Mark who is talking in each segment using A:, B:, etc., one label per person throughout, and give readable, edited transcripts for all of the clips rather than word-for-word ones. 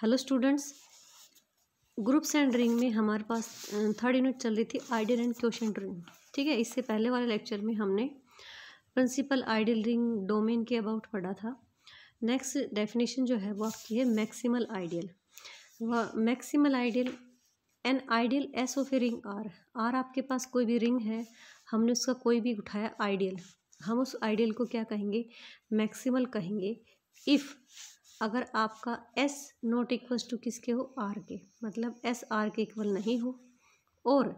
A: Hello students, groups and ring में हमारे पास third unit चल रही थी आइडियल एंड क्वोशिएंट रिंग। ठीक है, इससे पहले वाले लेक्चर में हमने प्रिंसिपल आइडियल रिंग डोमेन के अबाउट पढ़ा था। नेक्स्ट डेफिनेशन जो है वो आपकी है maximal ideal. Maximal ideal an ideal S of a ring R आपके पास कोई भी रिंग है, हमने उसका कोई भी उठाया आइडियल, हम उस आइडियल को क्या कहेंगे, मैक्सिमल कहेंगे। इफ़ अगर आपका S नॉट इक्वल्स टू किसके हो, R के, मतलब S R के इक्वल नहीं हो, और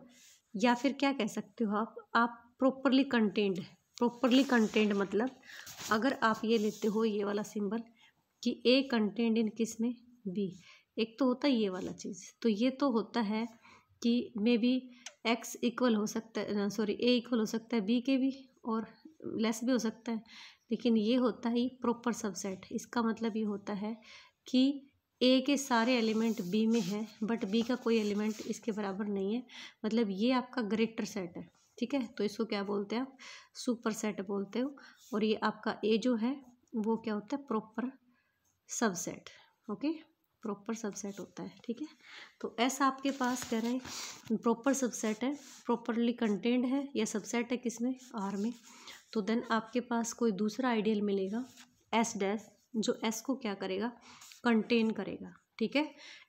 A: या फिर क्या कह सकते हो आप प्रॉपरली कंटेंड है। प्रॉपरली कंटेंड मतलब अगर आप ये लेते हो ये वाला सिंबल कि A कंटेंड इन किस में, B, एक तो होता है ये वाला चीज़, तो ये तो होता है कि मे बी X इक्वल हो सकता है, सॉरी A इक्वल हो सकता है B के भी, और लेस भी हो सकता है, लेकिन ये होता है प्रॉपर सबसेट। इसका मतलब ये होता है कि ए के सारे एलिमेंट बी में है बट बी का कोई एलिमेंट इसके बराबर नहीं है, मतलब ये आपका ग्रेटर सेट है। ठीक है, तो इसको क्या बोलते हैं आप, सुपर सेट बोलते हो। और ये आपका ए जो है वो क्या होता है, proper subset. Okay, proper subset होता है। ठीक है, तो ऐसा आपके पास कह रहे हैं प्रॉपर सबसेट है, प्रॉपरली कंटेंड है या सबसेट है किसमें, आर में। तो देन आपके पास कोई दूसरा आइडियल मिलेगा एस डैश, जो एस को क्या करेगा, कंटेन करेगा। ठीक है,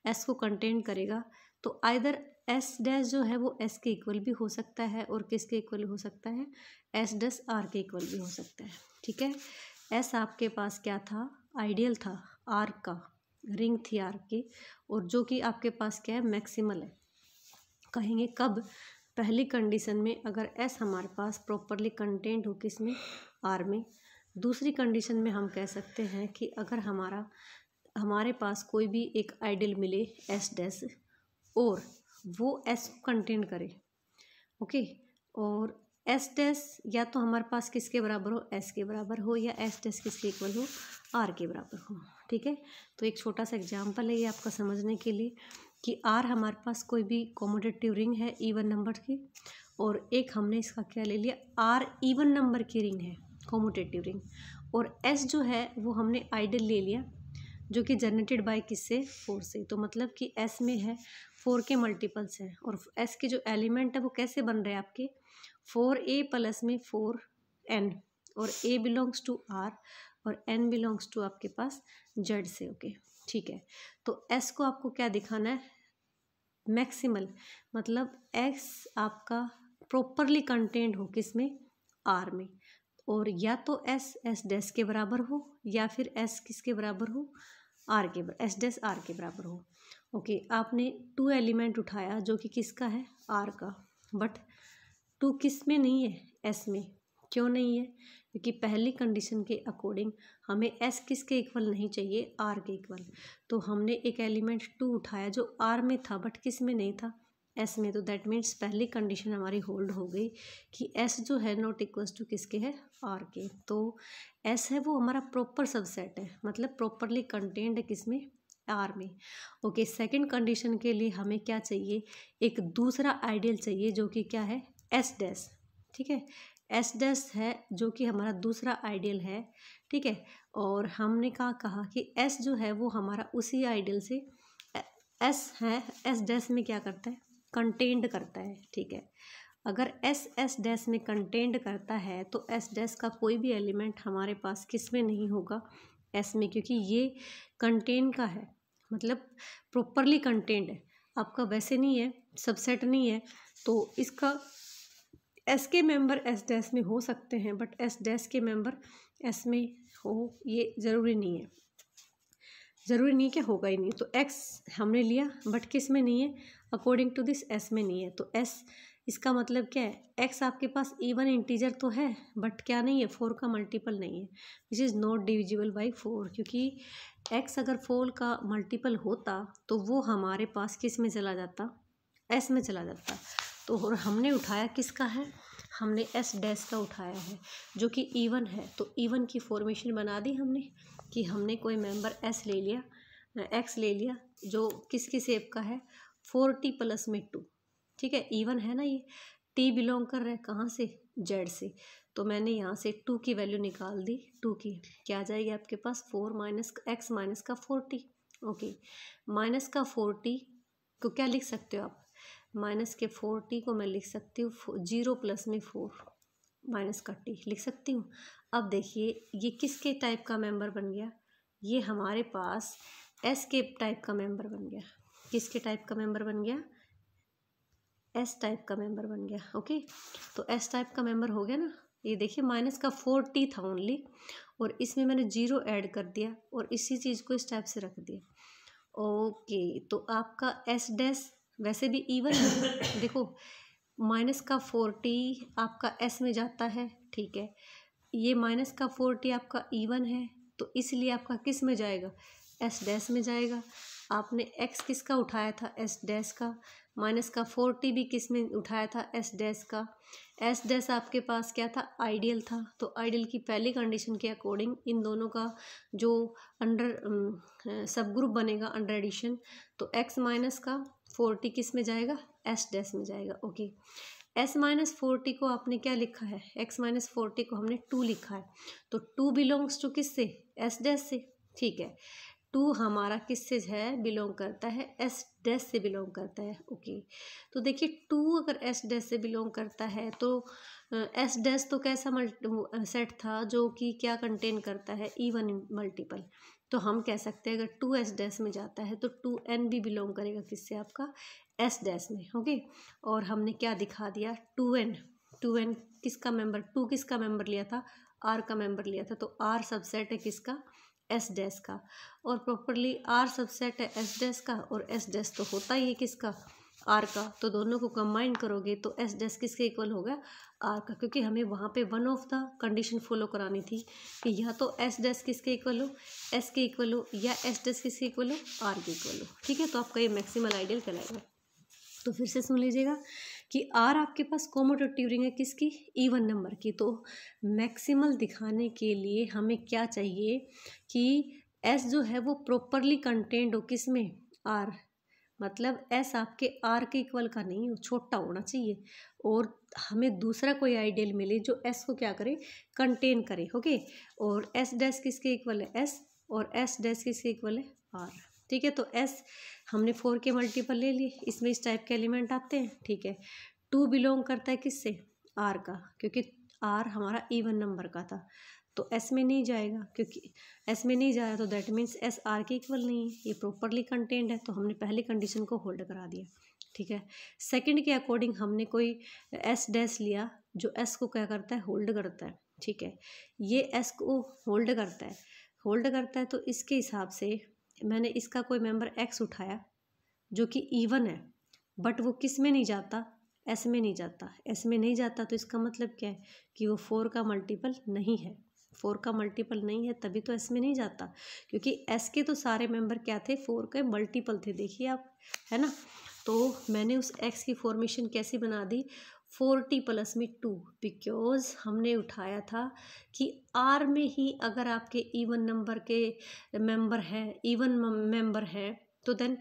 A: एस को कंटेन करेगा, तो आइदर एस डैश जो है वो एस के इक्वल भी हो सकता है और किसके इक्वल हो सकता है, एस डैश आर के इक्वल भी हो सकता है। ठीक है, एस आपके पास क्या था, आइडियल था आर का, रिंग थी आर की, और जो कि आपके पास क्या है, मैक्सिमल है। कहेंगे कब, पहली कंडीशन में अगर एस हमारे पास प्रॉपरली कंटेंट हो किसमें, आर में। दूसरी कंडीशन में हम कह सकते हैं कि अगर हमारे पास कोई भी एक आइडियल मिले एस डैश और वो एस को कंटेंट करे। ओके, और एस डैश या तो हमारे पास किसके बराबर हो, एस के बराबर हो, या एस डैश किसके इक्वल हो, आर के बराबर हो। ठीक है, तो एक छोटा सा एग्जांपल है ये आपका समझने के लिए कि आर हमारे पास कोई भी कॉम्यूटेटिव रिंग है इवन नंबर की, और एक हमने इसका क्या ले लिया, आर इवन नंबर की रिंग है, कॉम्यूटेटिव रिंग, और एस जो है वो हमने आइडियल ले लिया जो कि जनरेटेड बाय किससे, 4 से। तो मतलब कि एस में है 4 के मल्टीपल्स हैं, और एस के जो एलिमेंट है वो कैसे बन रहे हैं आपके, 4A प्लस में 4N, और A बिलोंग्स टू R और N बिलोंग्स टू आपके पास Z से। ओके, ठीक है, तो S को आपको क्या दिखाना है, मैक्सिमल, मतलब X आपका प्रॉपरली कंटेंट हो किसमें, R में, और या तो एस डैश के बराबर हो या फिर एस किसके बराबर हो, आर के, एस डैश आर के बराबर हो। ओके, आपने 2 एलिमेंट उठाया जो कि किसका है, आर का, बट 2 किस में नहीं है, एस में। क्यों नहीं है, क्योंकि पहली कंडीशन के अकॉर्डिंग हमें एस किसके इक्वल नहीं चाहिए, आर के इक्वल। तो हमने एक एलिमेंट 2 उठाया जो आर में था बट किस में नहीं था, एस में। तो दैट मीन्स पहली कंडीशन हमारी होल्ड हो गई कि एस जो है नॉट इक्वल्स टू किसके है, आर के। तो एस है वो हमारा प्रॉपर सबसेट है, मतलब प्रॉपरली कंटेंड है किसमें, आर में। ओके, सेकंड कंडीशन के लिए हमें क्या चाहिए, एक दूसरा आइडियल चाहिए जो कि क्या है, एस डैश। ठीक है, एस डैश है जो कि हमारा दूसरा आइडियल है। ठीक है, और हमने कहा कि एस जो है वो हमारा उसी आइडियल से, एस है, एस डैश में क्या करता है, कंटेंड करता है। ठीक है, अगर एस डैश में कंटेंड करता है तो एस डैश का कोई भी एलिमेंट हमारे पास किस में नहीं होगा, एस में, क्योंकि ये कंटेन का है, मतलब प्रॉपरली कंटेंड है आपका, वैसे नहीं है, सबसेट नहीं है। तो इसका एस के मेंबर एस डैश में हो सकते हैं बट एस डैश के मेंबर एस में हो ये ज़रूरी नहीं है, ज़रूरी नहीं कि होगा ही नहीं। तो एक्स हमने लिया बट किस में नहीं है, अकॉर्डिंग टू दिस एस में नहीं है। तो एस, इसका मतलब क्या है, एक्स आपके पास इवन इंटीजर तो है बट क्या नहीं है, 4 का मल्टीपल नहीं है, which is not divisible by 4, क्योंकि एक्स अगर 4 का मल्टीपल होता तो वो हमारे पास किस में चला जाता, एस में चला जाता। तो और हमने उठाया किसका है, हमने एस डैश का उठाया है जो कि इवन है। तो इवन की फॉर्मेशन बना दी हमने कि हमने कोई मेंबर एस ले लिया, एक्स ले लिया जो किसकी शेप का है, 4t प्लस में 2। ठीक है, इवन है ना, ये t बिलोंग कर रहा है कहाँ से, जेड से। तो मैंने यहाँ से 2 की वैल्यू निकाल दी, 2 की क्या आ जाएगी आपके पास, 4 माइनस एक्स माइनस का 4t, ओके, माइनस का 40 को क्या लिख सकते हो आप, माइनस के 40 को मैं लिख सकती हूँ 0 प्लस में 4 माइनस का टी लिख सकती हूँ। अब देखिए ये किसके टाइप का मेंबर बन गया, ये हमारे पास एस के टाइप का मेंबर बन गया। किसके टाइप का मेंबर बन गया, एस टाइप का मेंबर बन गया। ओके, तो एस टाइप का मेंबर हो गया ना। ये देखिए माइनस का 40 था ओनली, और इसमें मैंने 0 ऐड कर दिया और इसी चीज़ को इस टाइप से रख दिया। ओके, तो आपका एस डैश वैसे भी इवन है। देखो माइनस का 40 आपका एस में जाता है, ठीक है, ये माइनस का 40 आपका इवन है, तो इसलिए आपका किस में जाएगा, एस डैश में जाएगा। आपने एक्स किसका उठाया था, एस डैश का। माइनस का 40 भी किस में उठाया था, एस डैश का। एस डैश आपके पास क्या था, आइडियल था। तो आइडियल की पहली कंडीशन के अकॉर्डिंग इन दोनों का जो अंडर सब ग्रुप बनेगा अंडर एडिशन, तो एक्स माइनस का 40 किस में जाएगा, एस डैश में जाएगा। ओके, एस माइनस 40 को आपने क्या लिखा है, एक्स माइनस 40 को हमने 2 लिखा है, तो 2 बिलोंग्स टू किससे, एस डैश से। ठीक है, 2 हमारा किससे है, बिलोंग करता है, एस डैश से बिलोंग करता है। ओके, तो देखिए 2 अगर एस डैश से बिलोंग करता है तो एस डैश तो कैसा सेट था जो कि क्या कंटेन करता है, इवन मल्टीपल। तो हम कह सकते हैं अगर 2 एस डैश में जाता है तो 2n भी बिलोंग करेगा किससे, आपका एस डैश में। ओके, और हमने क्या दिखा दिया, 2n किसका मेंबर, 2 किसका मेंबर लिया था, आर का मेंबर लिया था, तो आर सबसेट है किसका, एस डैश का। और प्रॉपरली आर सबसेट है एस डैश का, और एस डैश तो होता ही है किसका, आर का। तो दोनों को कंबाइन करोगे तो एस डैश किसके इक्वल होगा, आर का, क्योंकि हमें वहाँ पे one of the condition follow करानी थी कि या तो एस डैश किसके इक्वल हो, एस के इक्वल हो, या एस डैश किसके इक्वल हो, आर के इक्वल हो। ठीक है, तो आपका ये मैक्सिमल आइडियल कहलाएगा। तो फिर से सुन लीजिएगा कि आर आपके पास कॉम्यूटेटिव रिंग है किसकी, इवन नंबर की। तो मैक्सिमल दिखाने के लिए हमें क्या चाहिए कि एस जो है वो प्रॉपरली कंटेंट हो किस में, आर। मतलब एस आपके आर के इक्वल का नहीं हो, छोटा होना चाहिए, और हमें दूसरा कोई आइडियल मिले जो एस को क्या करे, कंटेन करे। ओके, और एस डैश किसके इक्वल है, एस, और एस डैश किसके इक्वल है, आर। ठीक है, तो एस हमने 4 के मल्टीपल ले लिए, इसमें इस टाइप के एलिमेंट आते हैं। ठीक है, 2 बिलोंग करता है किससे, आर का, क्योंकि आर हमारा इवन नंबर का था, तो एस में नहीं जाएगा, क्योंकि एस में नहीं जा रहा तो दैट मीन्स एस आर के इक्वल नहीं है, ये प्रॉपरली कंटेंट है, तो हमने पहली कंडीशन को होल्ड करा दिया। ठीक है, सेकंड के अकॉर्डिंग हमने कोई एस डैश लिया जो एस को क्या करता है, होल्ड करता है। ठीक है, ये एस को होल्ड करता है, तो इसके हिसाब से मैंने इसका कोई मेंबर एक्स उठाया जो कि इवन है, बट वो किस में नहीं जाता, एस में नहीं जाता। एस में नहीं जाता तो इसका मतलब क्या है कि वो 4 का मल्टीपल नहीं है, 4 का मल्टीपल नहीं है, तभी तो एस में नहीं जाता, क्योंकि एस के तो सारे मेंबर क्या थे, 4 के मल्टीपल थे। देखिए आप, है ना। तो मैंने उस एक्स की फॉर्मेशन कैसी बना दी, 40 प्लस में 2, बिकॉज हमने उठाया था कि आर में ही अगर आपके इवन नंबर के मेंबर है, इवन मेंबर है, तो देन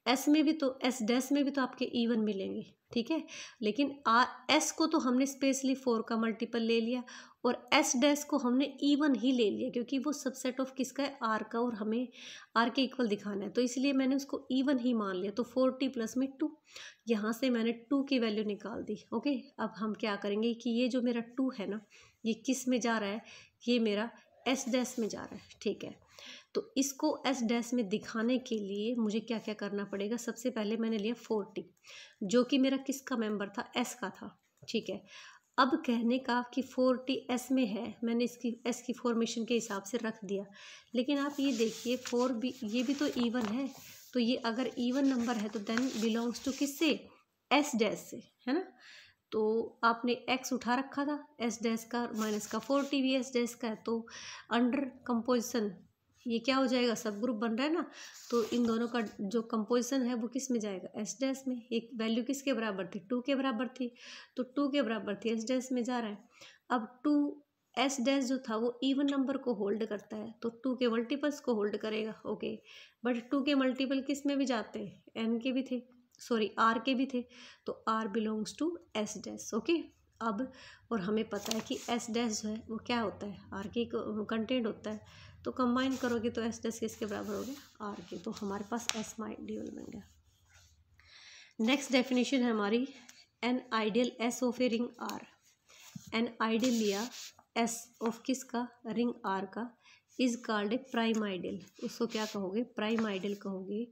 A: एस में भी तो, एस डैश में भी तो आपके इवन मिलेंगे। ठीक है, लेकिन एस को तो हमने स्पेशली 4 का मल्टीपल ले लिया, और एस डैश को हमने इवन ही ले लिया, क्योंकि वो सबसेट ऑफ किसका है, आर का, और हमें आर के इक्वल दिखाना है, तो इसलिए मैंने उसको इवन ही मान लिया। तो 40 प्लस में 2, यहाँ से मैंने 2 की वैल्यू निकाल दी। ओके, अब हम क्या करेंगे कि ये जो मेरा 2 है ना, ये किस में जा रहा है, ये मेरा एस डैश में जा रहा है। ठीक है, तो इसको एस डैश में दिखाने के लिए मुझे क्या क्या करना पड़ेगा, सबसे पहले मैंने लिया 40 जो कि मेरा किसका मेंबर था, एस का था। ठीक है, अब कहने का कि 40 एस में है, मैंने इसकी एस की फॉर्मेशन के हिसाब से रख दिया, लेकिन आप ये देखिए 4 भी, ये भी तो इवन है, तो ये अगर इवन नंबर है तो देन बिलोंग्स टू किससे, एस डैश से, है ना। तो आपने एक्स उठा रखा था एस डैश का, माइनस का 40 भी एस डैश का है, तो अंडर कंपोजिशन ये क्या हो जाएगा, सब ग्रुप बन रहा है ना, तो इन दोनों का जो कंपोजिशन है वो किस में जाएगा, एस डैश में। एक वैल्यू किसके बराबर थी, 2 के बराबर थी, तो 2 के बराबर थी, एस डैश में जा रहा है। अब 2 एस डैश जो था वो इवन नंबर को होल्ड करता है, तो 2 के मल्टीपल्स को होल्ड करेगा। ओके, बट 2 के मल्टीपल किस में भी जाते हैं, एन के भी थे, सॉरी आर के भी थे, तो R belongs to S dash. Okay, अब और हमें पता है कि एस डैश जो है वो क्या होता है, आर के कंटेंट होता है, तो कंबाइन करोगे तो एस डैश किसके बराबर हो गया, आर के, तो हमारे पास एस आइडियल बन गया। नेक्स्ट डेफिनेशन है हमारी an ideal S of a ring R. An ideal लिया एस ऑफ किसका, रिंग आर का, is called a prime ideal. उसको क्या कहोगे, प्राइम आइडियल कहोगे।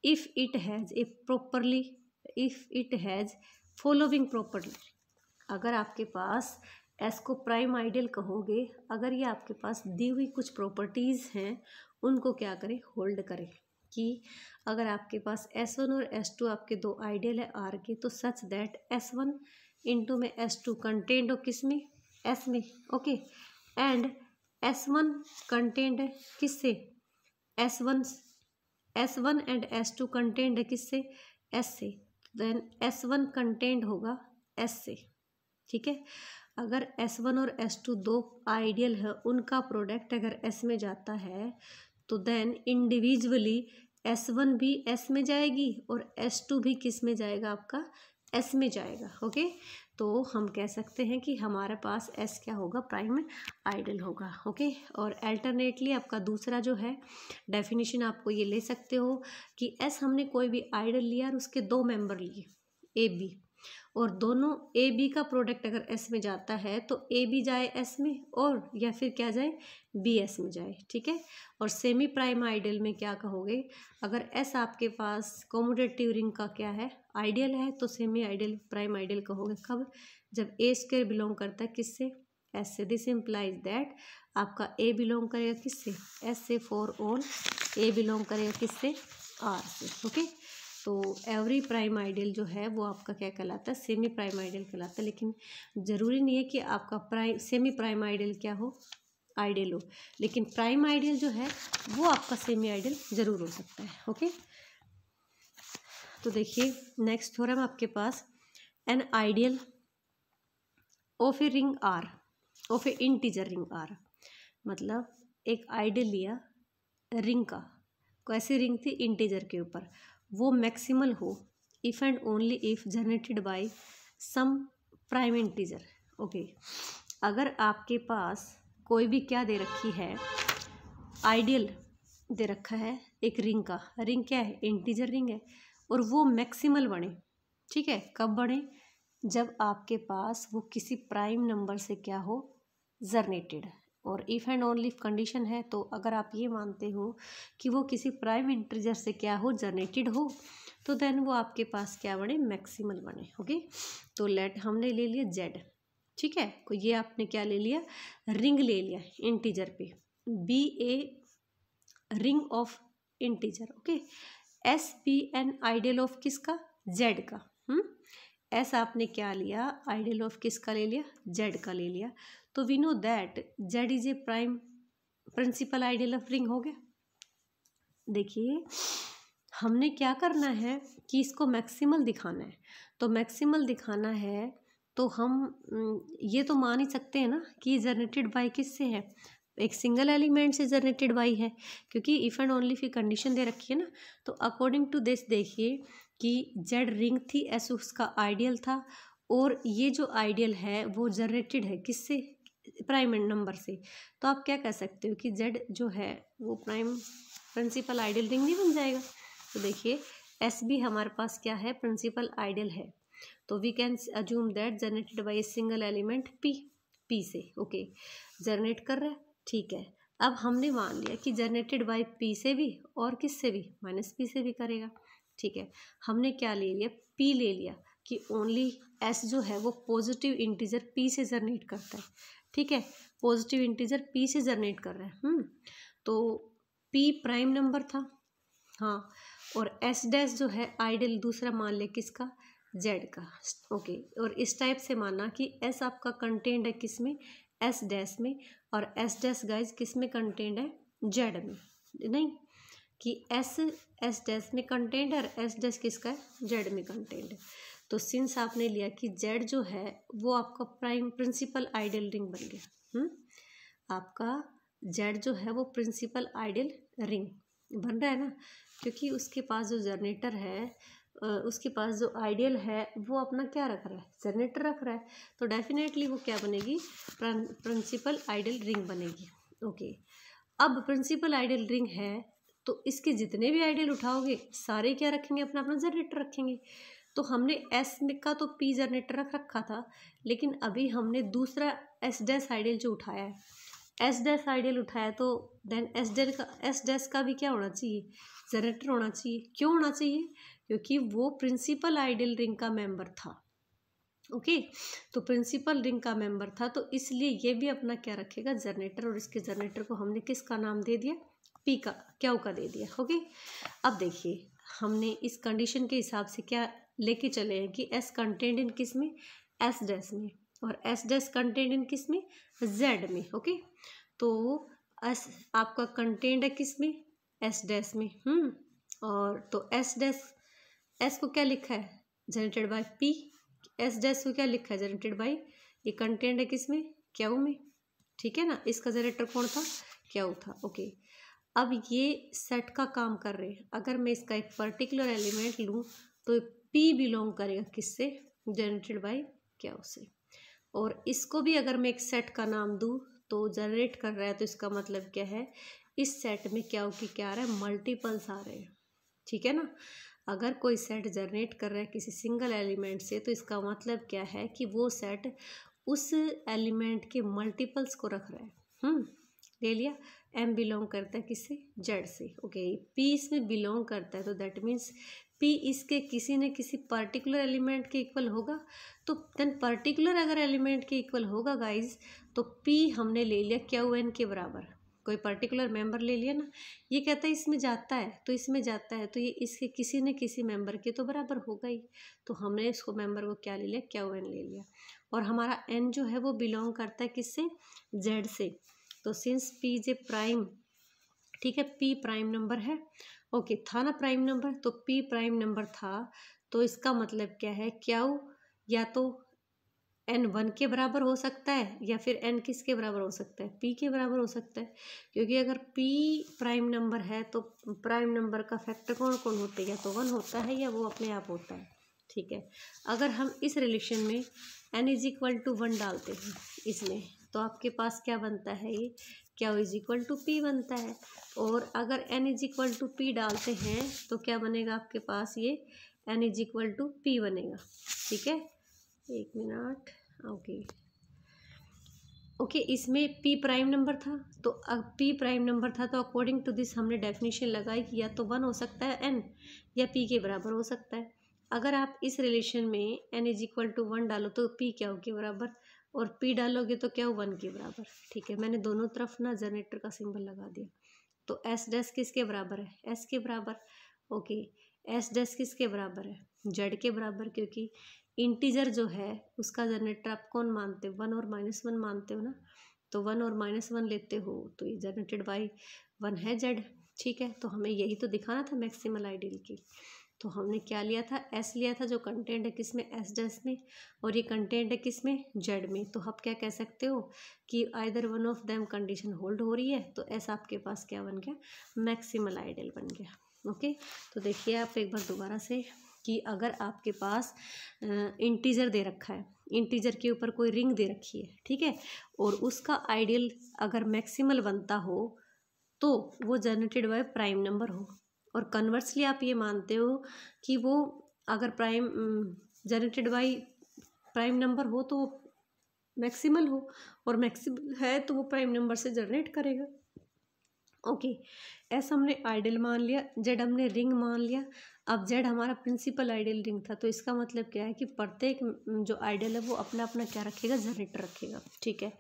A: If it has a properly, if it has following property. अगर आपके पास एस को प्राइम आइडियल कहोगे अगर ये आपके पास दी हुई कुछ प्रॉपर्टीज़ हैं उनको क्या करें, होल्ड करें। कि अगर आपके पास S1 और S2 आपके दो आइडियल है आर के, तो सच दैट S1 इंटू में S2 कंटेंट हो किस में, S में, ओके, एंड S1 कंटेंट है किससे, S1 एंड S2 कंटेंट है किससे, S से, देन S1 कंटेंट होगा S से, ठीक है। अगर S1 और S2 दो आइडियल है उनका प्रोडक्ट अगर S में जाता है तो देन इंडिविजुअली S1 भी S में जाएगी और S2 भी किस में जाएगा, आपका S में जाएगा, ओके। तो हम कह सकते हैं कि हमारे पास S क्या होगा, प्राइम आइडियल होगा, ओके। और अल्टरनेटली आपका दूसरा जो है डेफिनेशन आपको ये ले सकते हो कि S हमने कोई भी आइडियल लिया और उसके दो मेंबर लिए ए बी, और दोनों ए बी का प्रोडक्ट अगर एस में जाता है तो ए बी जाए एस में और या फिर क्या जाए, बी एस में जाए, ठीक है। और सेमी प्राइम आइडियल में क्या कहोगे, अगर एस आपके पास कॉम्यूटेटिव रिंग का क्या है, आइडियल है, तो सेमी आइडियल प्राइम आइडियल कहोगे कब, जब ए स्क्वायर बिलोंग करता है किससे, एस से। दिस इम्प्लाइज दैट आपका ए बिलोंग करेगा किससे, एस से, फॉर ऑल ए बिलोंग करेगा किससे, आर से, ओके। तो एवरी प्राइम आइडियल जो है वो आपका क्या कहलाता है, सेमी प्राइम आइडियल कहलाता है। लेकिन ज़रूरी नहीं है कि आपका प्राइम सेमी प्राइम आइडियल क्या हो, आइडियल हो, लेकिन प्राइम आइडियल जो है वो आपका सेमी आइडियल ज़रूर हो सकता है, ओके। तो देखिए नेक्स्ट थ्योरम आपके पास, an ideal of a ring R, of a integer ring R, मतलब एक आइडियल लिया रिंग का, कैसी रिंग थी, इंटीजर के ऊपर, वो मैक्सिमल हो if and only if generated by some prime integer, okay. अगर आपके पास कोई भी क्या दे रखी है, आइडियल दे रखा है एक रिंग का, रिंग क्या है, इंटीजर रिंग है, और वो मैक्सिमल बने, ठीक है, कब बने, जब आपके पास वो किसी प्राइम नंबर से क्या हो, जनरेटेड, और इफ़ एंड ओनली कंडीशन है, तो अगर आप ये मानते हो कि वो किसी प्राइम इंटीजर से क्या हो, जनरेटेड हो, तो देन वो आपके पास क्या बने, मैक्सिमल बने, ओके। तो लेट हमने ले लिया जेड, ठीक है, तो ये आपने क्या ले लिया, रिंग ले लिया इंटीजर पे, B a ring of integer, okay. S be an ideal of किसका, जेड का, एस आपने क्या लिया, आइडियल ऑफ किसका ले लिया, जेड का ले लिया, तो we know that Z is a prime principal ideal of ring, हो गया। देखिए हमने क्या करना है कि इसको मैक्सिमल दिखाना है, तो मैक्सिमल दिखाना है तो हम ये तो मान ही सकते हैं ना कि जनरेटेड बाय किससे है, एक सिंगल एलिमेंट से जनरेटेड बाय है, क्योंकि इफ़ एंड ओनली की कंडीशन दे रखी है ना। तो अकॉर्डिंग टू दिस देखिए कि जेड रिंग थी, एस उसका आइडियल था, और ये जो आइडियल है वो जनरेटेड है किससे, प्राइम नंबर से। तो आप क्या कह सकते हो कि जेड जो है वो प्राइम प्रिंसिपल आइडियल रिंग नहीं बन जाएगा। तो देखिए एस भी हमारे पास क्या है, प्रिंसिपल आइडियल है, तो we can assume that generated by a single element P से, ओके, जनरेट कर रहा है, ठीक है। अब हमने मान लिया कि जनरेटेड बाय पी से भी और किससे भी, माइनस पी से भी करेगा, ठीक है। हमने क्या ले लिया, पी ले लिया कि ओनली एस जो है वो पॉजिटिव इंटीजर पी से जनरेट करता है, ठीक है, पॉजिटिव इंटीजर पी से जनरेट कर रहा है, तो पी प्राइम नंबर था, हाँ, और एस डैश जो है आइडियल दूसरा मान ले किसका, जेड का, ओके। और इस टाइप से माना कि एस आपका कंटेंट है किस में, एस डैश में, और एस डैश गाइज किस में कंटेंट है, जेड में, नहीं कि एस डैश में कंटेंट है और एस डैश किसका है, जेड में कंटेंट है। तो सिंस आपने लिया कि जेड जो है वो आपका प्राइम प्रिंसिपल आइडियल रिंग बन गया, आपका जेड जो है वो प्रिंसिपल आइडियल रिंग बन रहा है ना, क्योंकि उसके पास जो जनरेटर है, उसके पास जो आइडियल है वो अपना क्या रख रहा है, जनरेटर रख रहा है, तो डेफिनेटली वो क्या बनेगी, प्रिंसिपल आइडियल रिंग बनेगी, ओके। अब प्रिंसिपल आइडियल रिंग है तो इसके जितने भी आइडियल उठाओगे सारे क्या रखेंगे, अपना अपना जनरेटर रखेंगे। तो हमने एस का तो पी जनरेटर रख रखा था, लेकिन अभी हमने दूसरा एस डैश आइडियल जो उठाया है, एस डैश आइडियल उठाया, तो देन एस डैश का भी क्या होना चाहिए, जनरेटर होना चाहिए। क्यों होना चाहिए, क्योंकि वो प्रिंसिपल आइडियल रिंग का मेंबर था। ओके तो प्रिंसिपल रिंग का मेंबर था, तो इसलिए ये भी अपना क्या रखेगा, जनरेटर, और इसके जनरेटर को हमने किसका नाम दे दिया, पी का, क्यू का दे दिया। ओके अब देखिए हमने इस कंडीशन के हिसाब से क्या लेके चले हैं कि एस कंटेंट इन किस में, एस डैश में, और एस डैश कंटेंट इन किस में, जेड में। ओके तो एस आपका कंटेंट है किस में, एस डैश में। और तो एस डैश, एस को क्या लिखा है, generated by P, S dash को क्या लिखा है, जनरेटेड बाय, ये कंटेंट है किस में, क्यू में। ठीक है ना, इसका जनरेटर कौन था, क्यू था। ओके अब ये सेट का काम कर रहे हैं। अगर मैं इसका एक पर्टिकुलर एलिमेंट लूँ तो पी बिलोंग करेगा किससे, जनरेटेड बाय क्यू से। और इसको भी अगर मैं एक सेट का नाम दूँ तो जनरेट कर रहा है, तो इसका मतलब क्या है, इस सेट में क्यू की क्या आ रहा है, मल्टीपल्स आ रहे हैं। ठीक है ना, अगर कोई सेट जनरेट कर रहा है किसी सिंगल एलिमेंट से, तो इसका मतलब क्या है कि वो सेट उस एलिमेंट के मल्टीपल्स को रख रहा है। ले लिया, एम बिलोंग करता है किससे, जेड से। ओके पी इसमें बिलोंग करता है, तो दैट मीन्स पी इसके किसी न किसी पर्टिकुलर एलिमेंट के इक्वल होगा। तो देन पर्टिकुलर अगर एलिमेंट के इक्वल होगा गाइज, तो पी हमने ले लिया क्यू एन के बराबर, कोई पर्टिकुलर मेंबर ले लिया ना, ये कहता है इसमें जाता है तो इसमें जाता है, तो ये इसके किसी न किसी मेंबर के तो बराबर होगा ही। तो हमने इसको मेंबर को क्या ले लिया, क्यू एन ले लिया। और हमारा एन जो है वो बिलोंग करता है किससे, जेड से। तो सिंस पी जे प्राइम, ठीक है, पी प्राइम नंबर है। ओके था ना प्राइम नंबर, तो पी प्राइम नंबर था, तो इसका मतलब क्या है, क्यू या तो एन 1 के बराबर हो सकता है, या फिर एन किसके बराबर हो सकता है, पी के बराबर हो सकता है। क्योंकि अगर पी प्राइम नंबर है तो प्राइम नंबर का फैक्टर कौन कौन होते हैं, या तो 1 होता है या वो अपने आप होता है। ठीक है, अगर हम इस रिलेशन में एन इज इक्वल टू 1 डालते हैं इसमें, तो आपके पास क्या बनता है, ये Q is equal to P बनता है। और अगर N is equal to P डालते हैं तो क्या बनेगा आपके पास, ये N is equal to P बनेगा। ठीक है, एक मिनट। ओके इसमें पी प्राइम नंबर था, तो अब पी प्राइम नंबर था तो अकॉर्डिंग टू दिस हमने डेफिनेशन लगाई कि या तो 1 हो सकता है एन, या पी के बराबर हो सकता है। अगर आप इस रिलेशन में एन इज इक्वल टू 1 डालो तो पी क्या हो के बराबर, और पी डालोगे तो क्या हो, 1 के बराबर। ठीक है, मैंने दोनों तरफ ना जनरेटर का सिंबल लगा दिया। तो एस डैश किसके बराबर है, एस के बराबर। ओके एस डैश किसके बराबर है, जेड के बराबर, क्योंकि इंटीजर जो है उसका जनरेटर आप कौन मानते हो, 1 और -1 मानते हो ना, तो 1 और -1 लेते हो तो ये जनरेटेड बाय 1 है जेड। ठीक है, तो हमें यही तो दिखाना था मैक्सिमल आइडियल की। तो हमने क्या लिया था, एस लिया था, जो कंटेंट है किसमें, एस डैश में, और ये कंटेंट है किसमें, जेड में। तो आप क्या कह सकते हो कि either one of them condition hold हो रही है, तो एस आपके पास क्या बन गया, मैक्सिमल आइडियल बन गया। ओके तो देखिए आप एक बार दोबारा से कि अगर आपके पास इंटीजर दे रखा है, इंटीजर के ऊपर कोई रिंग दे रखी है, ठीक है, और उसका आइडियल अगर मैक्सिमल बनता हो तो वो जनरेटेड बाय प्राइम नंबर हो। और कन्वर्सली आप ये मानते हो कि वो अगर prime generated by prime number हो तो वो मैक्सिमल हो, और मैक्सिमल है तो वो प्राइम नंबर से जनरेट करेगा। ओके एस हमने आइडियल मान लिया, जेड हमने रिंग मान लिया। अब जेड हमारा प्रिंसिपल आइडियल रिंग था, तो इसका मतलब क्या है कि प्रत्येक जो आइडियल है वो अपना अपना क्या रखेगा, जनरेटर रखेगा। ठीक है,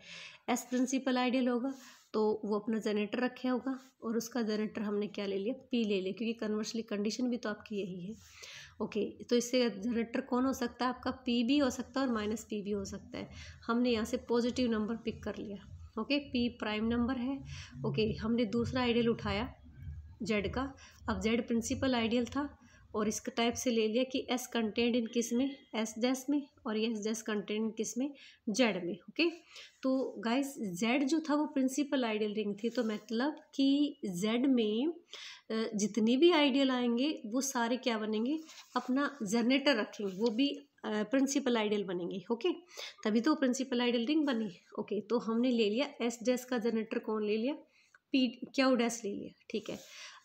A: एस प्रिंसिपल आइडियल होगा तो वो अपना जनरेटर रखे होगा, और उसका जनरेटर हमने क्या ले लिया, पी ले लिया, क्योंकि कन्वर्सली कंडीशन भी तो आपकी यही है। ओके तो इससे जनरेटर कौन हो सकता है आपका, पी भी हो सकता है और -पी भी हो सकता है। हमने यहाँ से पॉजिटिव नंबर पिक कर लिया। ओके पी प्राइम नंबर है। ओके हमने दूसरा आइडियल उठाया जेड का। अब जेड प्रिंसिपल आइडियल था और इसका टाइप से ले लिया कि एस कंटेंट इन किस में, एस डैश में, और ये एस डैश कंटेंट किस में, जेड में। ओके तो गाइस जेड जो था वो प्रिंसिपल आइडियल रिंग थी, तो मतलब कि जेड में जितनी भी आइडियल आएंगे वो सारे क्या बनेंगे, अपना जनरेटर रखेंगे, वो भी प्रिंसिपल आइडियल बनेंगे। ओके तभी तो प्रिंसिपल आइडियल रिंग बनी। ओके तो हमने ले लिया एस डैश का जनरेटर कौन ले लिया, पी क्यू डैश ले लिया, ठीक है।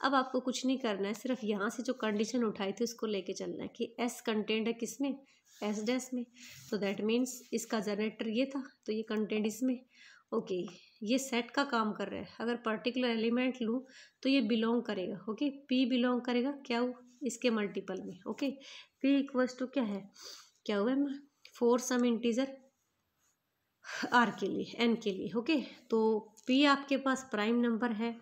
A: अब आपको कुछ नहीं करना है, सिर्फ यहाँ से जो कंडीशन उठाई थी उसको लेके चलना है कि एस कंटेंट है किसमें, एस डैश में। तो दैट मीन्स इसका जनरेटर ये था, तो ये कंटेंट इसमें। ओके, ये सेट का काम कर रहा है। अगर पर्टिकुलर एलिमेंट लूँ तो ये बिलोंग करेगा, ओके, पी बिलोंग करेगा क्या इसके मल्टीपल में, ओके। पी इक्वल्स टू क्या है, क्या हुआ है, फोर सम इंटीजर आर के लिए, एन के लिए, ओके। तो पी आपके पास प्राइम नंबर है।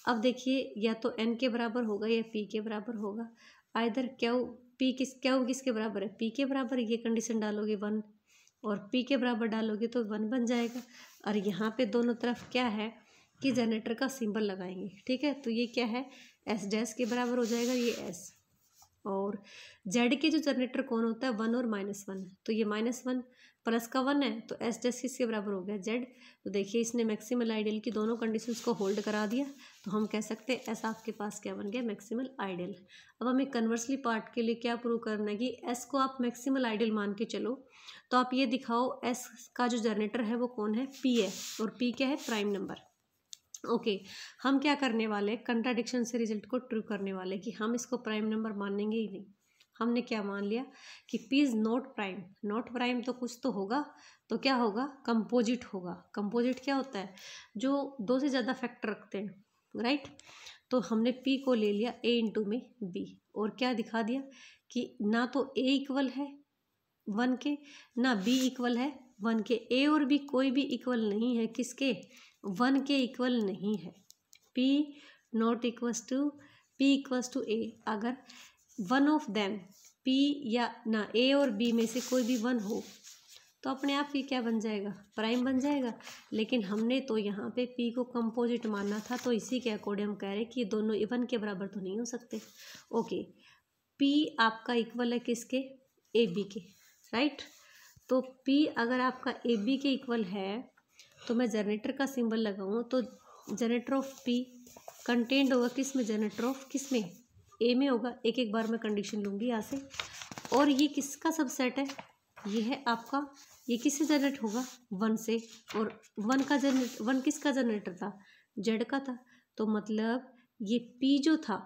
A: अब देखिए या तो एन के बराबर होगा या पी के बराबर होगा, आइदर क्यू किसके बराबर है, पी के बराबर। ये कंडीशन डालोगे 1 और पी के बराबर डालोगे तो 1 बन जाएगा। और यहाँ पे दोनों तरफ क्या है कि जनरेटर का सिंबल लगाएंगे, ठीक है। तो ये क्या है, एस डैश के बराबर हो जाएगा ये एस। और जेड के जो जनरेटर कौन होता है, 1 और -1, तो ये -1 प्लस का 1 है, तो एस डैश किसके बराबर हो गया, जेड। तो देखिए इसने मैक्सिमल आइडियल की दोनों कंडीशंस को होल्ड करा दिया, तो हम कह सकते हैं एस आपके पास क्या बन गया, मैक्सिमल आइडियल। अब हमें कन्वर्सली पार्ट के लिए क्या प्रूव करना है कि एस को आप मैक्सिमल आइडियल मान के चलो, तो आप ये दिखाओ एस का जो जनरेटर है वो कौन है, पी है, और पी क्या है, प्राइम नंबर। ओके हम क्या करने वाले, कंट्राडिक्शन से रिजल्ट को ट्रू करने वाले कि हम इसको प्राइम नंबर मानेंगे ही नहीं। हमने क्या मान लिया कि P is not prime. Not prime तो कुछ तो होगा, तो क्या होगा, कंपोजिट होगा। कंपोजिट क्या होता है, जो दो से ज़्यादा फैक्टर रखते हैं, राइट। तो हमने पी को ले लिया ए इंटू में बी, और क्या दिखा दिया कि ना तो ए इक्वल है 1 के, ना बी इक्वल है 1 के। ए और बी कोई भी इक्वल नहीं है किसके, 1 के इक्वल नहीं है। P not equals to P equals to A. अगर वन ऑफ देम P या ना A और B में से कोई भी 1 हो तो अपने आप ही क्या बन जाएगा, प्राइम बन जाएगा। लेकिन हमने तो यहाँ पे P को कंपोजिट मानना था, तो इसी के अकॉर्डिंग हम कह रहे हैं कि ये दोनों 1 के बराबर तो नहीं हो सकते। ओके, P आपका इक्वल है किसके, ए बी के, राइट। तो P अगर आपका ए बी के इक्वल है तो मैं जनरेटर का सिंबल लगाऊँ तो जनरेटर ऑफ पी कंटेंट होगा किस में, जनरेटर ऑफ किस में, ए में होगा। एक एक बार मैं कंडीशन लूँगी यहाँ से। और ये किसका सबसेट है, ये है आपका, ये किससे जनरेट होगा, 1 से। और 1 किसका जनरेटर था, जेड का था। तो मतलब ये पी जो था,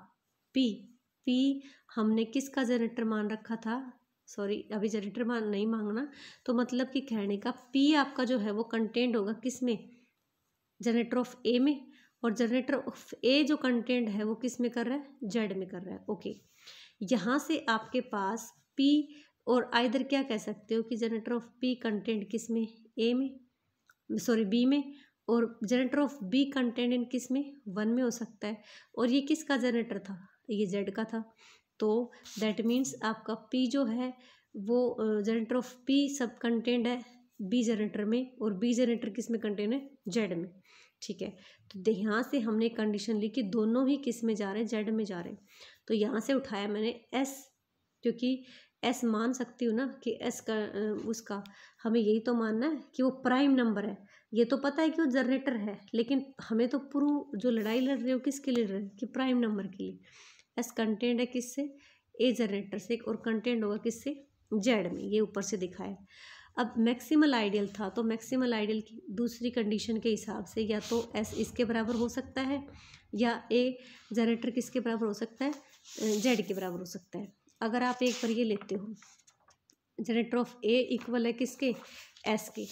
A: पी हमने किसका जनरेटर मान रखा था, सॉरी अभी जनरेटर मान नहीं मांगना, तो मतलब कि कहने का पी आपका जो है वो कंटेंट होगा किस में, जनरेटर ऑफ ए में। और जनरेटर ऑफ ए जो कंटेंट है वो किस में कर रहा है, जेड में कर रहा है। ओके, यहाँ से आपके पास पी और आइदर क्या कह सकते हो कि जनरेटर ऑफ पी कंटेंट किस में, ए में, सॉरी बी में, और generator off B content in किस में, 1 में हो सकता है। और ये किसका जनरेटर था, ये जेड का था। तो दैट मीन्स आपका पी जो है वो जनरेटर ऑफ पी सब कंटेंट है बी जनरेटर में, और बी जनरेटर किस में कंटेंट है, जेड में, ठीक है। तो यहाँ से हमने कंडीशन ली कि दोनों ही किस में जा रहे हैं, जेड में जा रहे हैं। तो यहाँ से उठाया मैंने एस, क्योंकि एस मान सकती हूँ ना कि एस का उसका हमें यही तो मानना है कि वो प्राइम नंबर है। ये तो पता है कि वो जनरेटर है, लेकिन हमें तो पूरी जो लड़ाई लड़ रहे हो किसके लिए लड़ रहे हैं, कि प्राइम नंबर के लिए। एस कंटेंट है किससे, ए जनरेटर से, और कंटेंट होगा किससे, जेड में, ये ऊपर से दिखाया। अब मैक्सिमल आइडियल था, तो मैक्सिमल आइडियल की दूसरी कंडीशन के हिसाब से या तो एस इसके बराबर हो सकता है, या ए जनरेटर किसके बराबर हो सकता है, जेड के बराबर हो सकता है। अगर आप एक बार ये लेते हो, जनरेटर ऑफ ए इक्वल है किसके, एस के,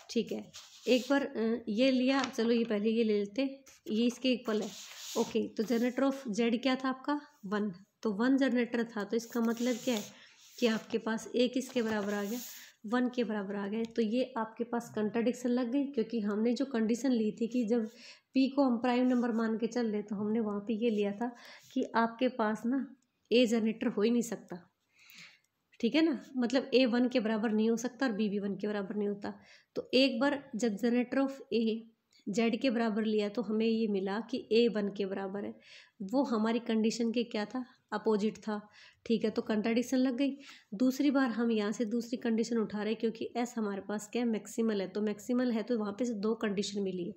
A: ठीक है। एक बार ये लिया, चलो ये पहले ये ले लेते, ये इसके इक्वल है। ओके, तो जनरेटर ऑफ जेड क्या था आपका, 1, तो 1 जनरेटर था, तो इसका मतलब क्या है कि आपके पास ए किसके बराबर आ गया, 1 के बराबर आ गए। तो ये आपके पास कंट्राडिक्शन लग गई, क्योंकि हमने जो कंडीशन ली थी कि जब पी को हम प्राइम नंबर मान के चल रहे, तो हमने वहाँ पे ये लिया था कि आपके पास ना ए जनरेटर हो ही नहीं सकता, ठीक है ना। मतलब ए 1 के बराबर नहीं हो सकता और बी भी 1 के बराबर नहीं होता। तो एक बार जब जनरेटर ऑफ ए जेड के बराबर लिया तो हमें ये मिला कि ए 1 के बराबर है, वो हमारी कंडीशन के क्या था, अपोजिट था, ठीक है। तो कंट्राडिक्शन लग गई। दूसरी बार हम यहाँ से दूसरी कंडीशन उठा रहे, क्योंकि एस हमारे पास क्या है, मैक्सिमल है। तो मैक्सिमल है तो वहाँ पे से 2 कंडीशन मिली है।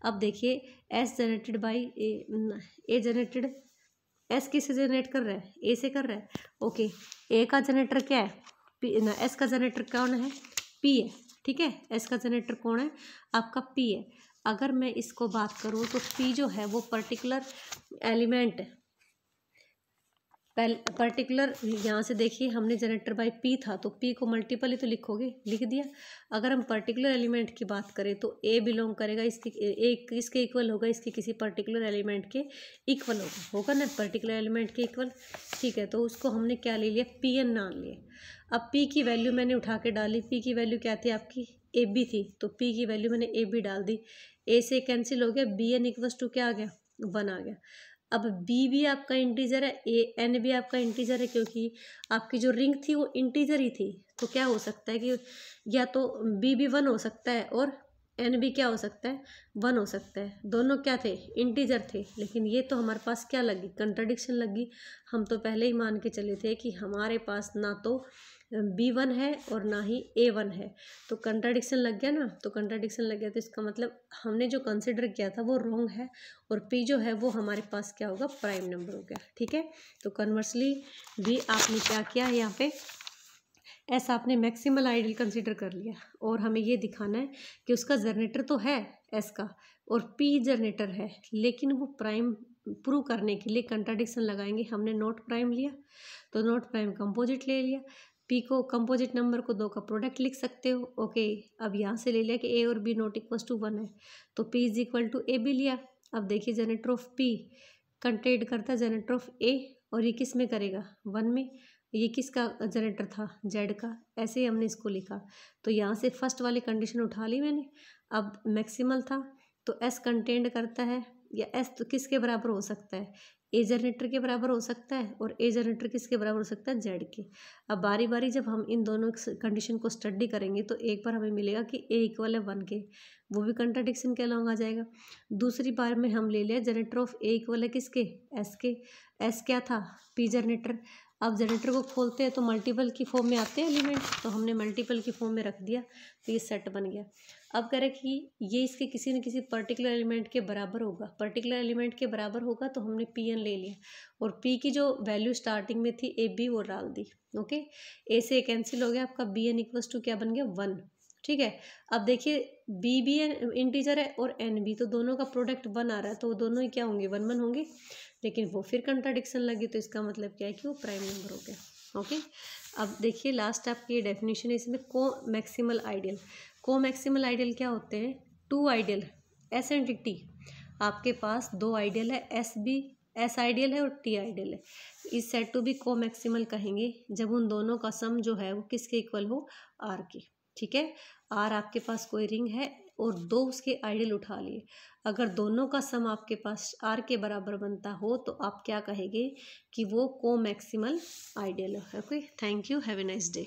A: अब देखिए S generated by AI generated, S किससे जनरेट कर रहा है, ए से कर रहा है। ओके, ए का जनरेटर क्या है, पी ना, एस का जनरेटर कौन है, पी है, ठीक है। एस का जनरेटर कौन है, आपका पी है। अगर मैं इसको बात करूँ तो पी जो है वो पर्टिकुलर एलिमेंट है, पर्टिकुलर यहाँ से देखिए हमने जनरेटर बाय पी था तो पी को मल्टीपल ही तो लिखोगे, लिख दिया। अगर हम पर्टिकुलर एलिमेंट की बात करें तो ए बिलोंग करेगा इसके एक इसके इक्वल होगा, इसके किसी पर्टिकुलर एलिमेंट के इक्वल होगा ना, पर्टिकुलर एलिमेंट के इक्वल। ठीक है, तो उसको हमने क्या ले लिया, पी एन मान लिया। अब पी की वैल्यू मैंने उठा के डाली, पी की वैल्यू क्या थी आपकी, ए बी थी, तो पी की वैल्यू मैंने ए बी डाल दी। ए से कैंसिल हो गया, बी एन इक्वल्स टू क्या आ गया, 1 आ गया। अब बी भी आपका इंटीजर है, ए एन भी आपका इंटीजर है, क्योंकि आपकी जो रिंग थी वो इंटीजर ही थी। तो क्या हो सकता है कि या तो बी भी 1 हो सकता है और एन भी क्या हो सकता है, 1 हो सकता है। दोनों क्या थे, इंटीजर थे। लेकिन ये तो हमारे पास क्या लगी, कंट्राडिक्शन लगी। हम तो पहले ही मान के चले थे कि हमारे पास ना तो B1 है और ना ही A1 है, तो कंट्राडिक्शन लग गया ना। तो कंट्राडिक्शन लग गया तो इसका मतलब हमने जो कंसिडर किया था वो रॉन्ग है, और P जो है वो हमारे पास क्या होगा, प्राइम नंबर हो गया। ठीक है, तो कन्वर्सली भी आपने क्या किया है, यहाँ पे ऐसा आपने मैक्सिमल आइडियल कंसिडर कर लिया, और हमें ये दिखाना है कि उसका जनरेटर तो है एस का और पी जनरेटर है, लेकिन वो प्राइम प्रूव करने के लिए कंट्राडिक्शन लगाएंगे। हमने नॉट प्राइम लिया तो नॉट प्राइम कंपोजिट ले लिया, पी को कंपोजिट नंबर को 2 का प्रोडक्ट लिख सकते हो। ओके, अब यहाँ से ले लिया कि ए और बी नॉट इक्वल्स टू 1 है, तो P is equal to A B लिया। अब देखिए जनरेटर ऑफ पी कंटेन करता है जनरेटर ऑफ ए, और ये किस में करेगा, 1 में। ये किसका जनरेटर था, जेड का, ऐसे ही हमने इसको लिखा। तो यहाँ से फर्स्ट वाली कंडीशन उठा ली मैंने। अब मैक्सिमल था तो एस कंटेंड करता है, या एस तो किसके बराबर हो सकता है, ए जनरेटर के बराबर हो सकता है, और ए जनरेटर किसके बराबर हो सकता है, जेड के। अब बारी बारी जब हम इन दोनों कंडीशन को स्टडी करेंगे तो एक बार हमें मिलेगा कि ए इक्वल है 1 के, वो भी कंट्राडिक्शन के अलॉन्ग आ जाएगा। दूसरी बार में हम ले लिया जनरेटर ऑफ ए इक्वल है किसके, एस के। एस क्या था, पी जनरेटर। अब जनरेटर को खोलते हैं तो मल्टीपल की फॉर्म में आते हैं एलिमेंट, तो हमने मल्टीपल की फॉर्म में रख दिया, तो ये सेट बन गया। अब कह रहे कि ये इसके किसी न किसी पर्टिकुलर एलिमेंट के बराबर होगा, पर्टिकुलर एलिमेंट के बराबर होगा, तो हमने पी एन ले लिया, और पी की जो वैल्यू स्टार्टिंग में थी ए बी वो डाल दी। ओके, ए से कैंसिल हो गया, आपका बी एन इक्वल्स टू क्या बन गया, 1। ठीक है, अब देखिए बी भी इंटीजर है और एन भी, तो दोनों का प्रोडक्ट 1 आ रहा है, तो वो दोनों ही क्या होंगे, 1 1 होंगे। लेकिन वो फिर कंट्राडिक्शन लगी, तो इसका मतलब क्या है कि वो प्राइम नंबर हो गया। ओके, अब देखिए लास्ट आपकी डेफिनेशन है इसमें, को मैक्सिमल आइडियल। को मैक्सिमल आइडियल क्या होते हैं, 2 आइडियल एस एंड टी। आपके पास 2 आइडियल है, एस आइडियल है और टी आइडियल है। इस सेट टू भी को मैक्सिमल कहेंगे जब उन दोनों का सम जो है वो किसके इक्वल हो, आर के। ठीक है, आर आपके पास कोई रिंग है और 2 उसके आइडियल उठा लिए, अगर दोनों का सम आपके पास आर के बराबर बनता हो तो आप क्या कहेंगे कि वो को मैक्सिमल आइडियल है। Okay, thank you, have a nice day.